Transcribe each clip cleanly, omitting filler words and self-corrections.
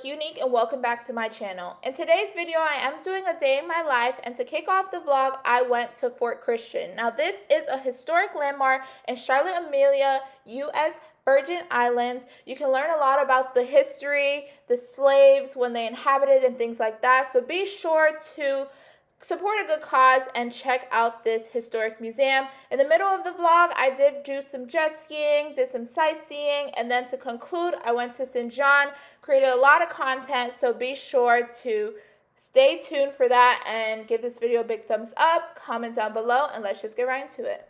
Jonique and welcome back to my channel. In today's video, I am doing a day in my life, and to kick off the vlog, I went to Fort Christian. Now, this is a historic landmark in Charlotte Amalie, U.S. Virgin Islands. You can learn a lot about the history, the slaves, when they inhabited and things like that. So be sure to support a good cause and check out this historic museum. In the middle of the vlog, I did do some jet skiing, did some sightseeing, and then to conclude, I went to St. John, created a lot of content, so be sure to stay tuned for that and give this video a big thumbs up, comment down below, and let's just get right into it.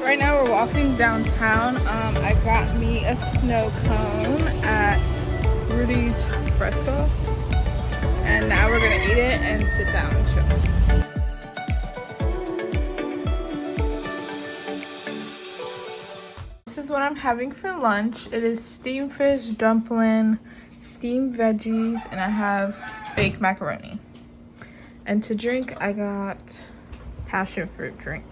Right now we're walking downtown. I got me a snow cone at Rudy's Fresco, and now we're gonna eat it and sit down and chill. This is what I'm having for lunch. It is steamed fish, dumpling, steamed veggies, and I have baked macaroni. And to drink, I got passion fruit drink.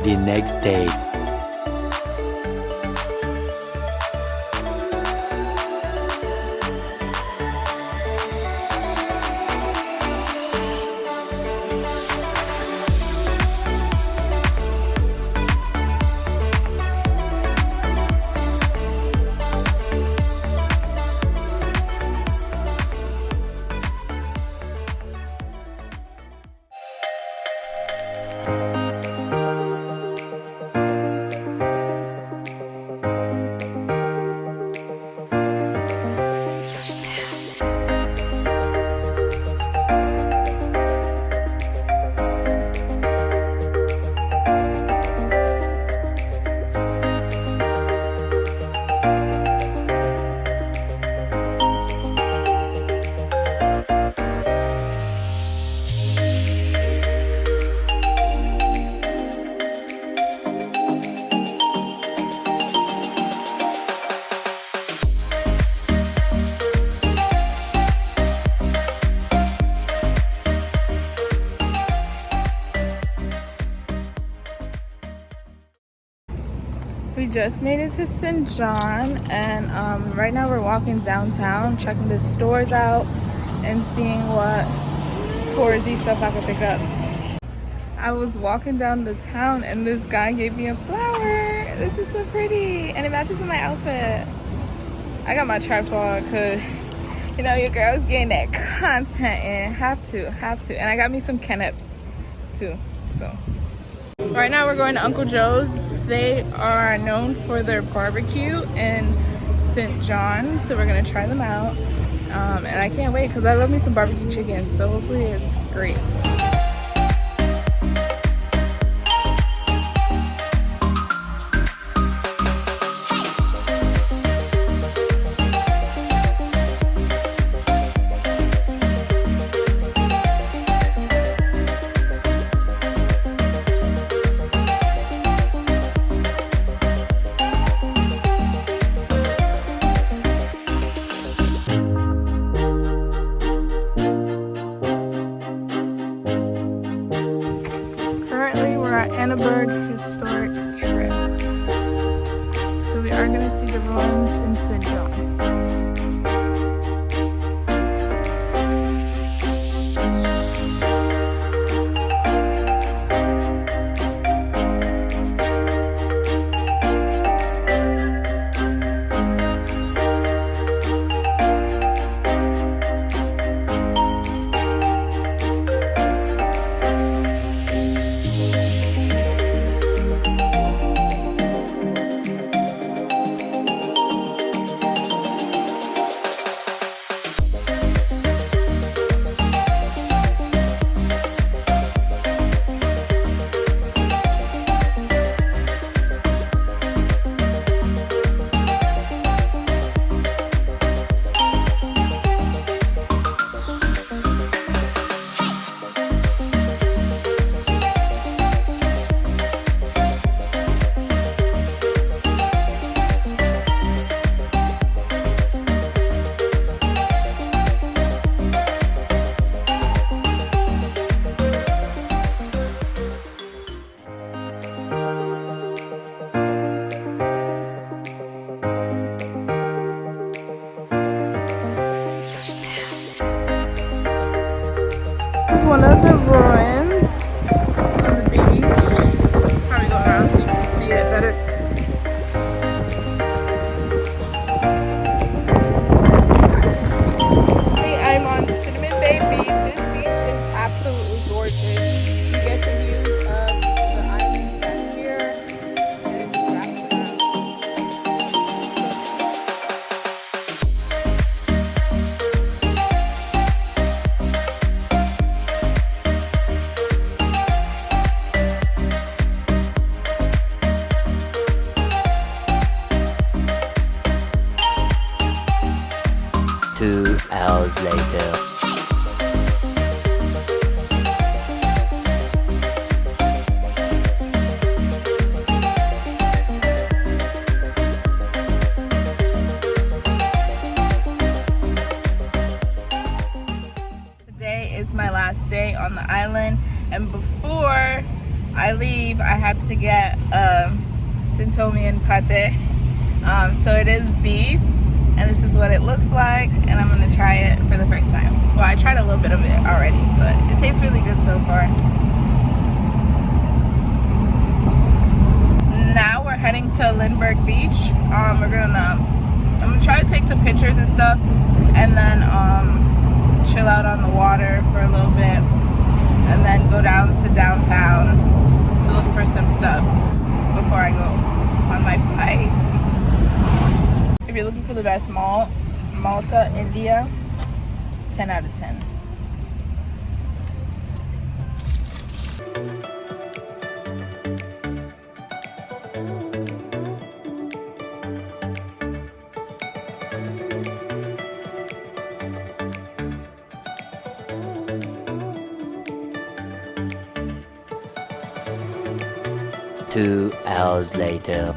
The next day. just made it to St. John, and right now we're walking downtown, checking the stores out and seeing what touristy stuff I could pick up. I was walking down the town and this guy gave me a flower. This is so pretty and it matches with my outfit. I got my tripod because, you know, your girl's getting that content in. Have to. And I got me some Kenneps too, so. Right now we're going to Uncle Joe's. They are known for their barbecue in St. John, so we're gonna try them out. And I can't wait because I love me some barbecue chicken, so hopefully it's great. Annaberg historic trip. So we are going to see the ruins in St. John. One of the ruins on the beach. Probably go around so you can see it better. Hey, I'm on Cinnamon Bay Beach. This beach is absolutely gorgeous. You get the views of the islands back here, and it just wraps it up. 2 hours later. Today is my last day on the island, and before I leave I have to get Sintomian pate. So it is beef, and this is what it looks like, and I'm gonna try it for the first time. Well, I tried a little bit of it already, but it tastes really good so far. Now we're heading to Lindbergh Beach. I'm gonna try to take some pictures and stuff, and then chill out on the water for a little bit, and then go down to downtown to look for some stuff before I go on my flight. If you're looking for the best mall, Malta, India, 10 out of 10. Two hours later.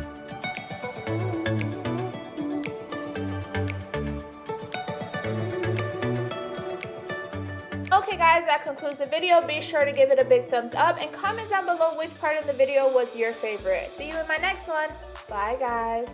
Okay guys, that concludes the video. Be sure to give it a big thumbs up and comment down below which part of the video was your favorite. See you in my next one. Bye, guys.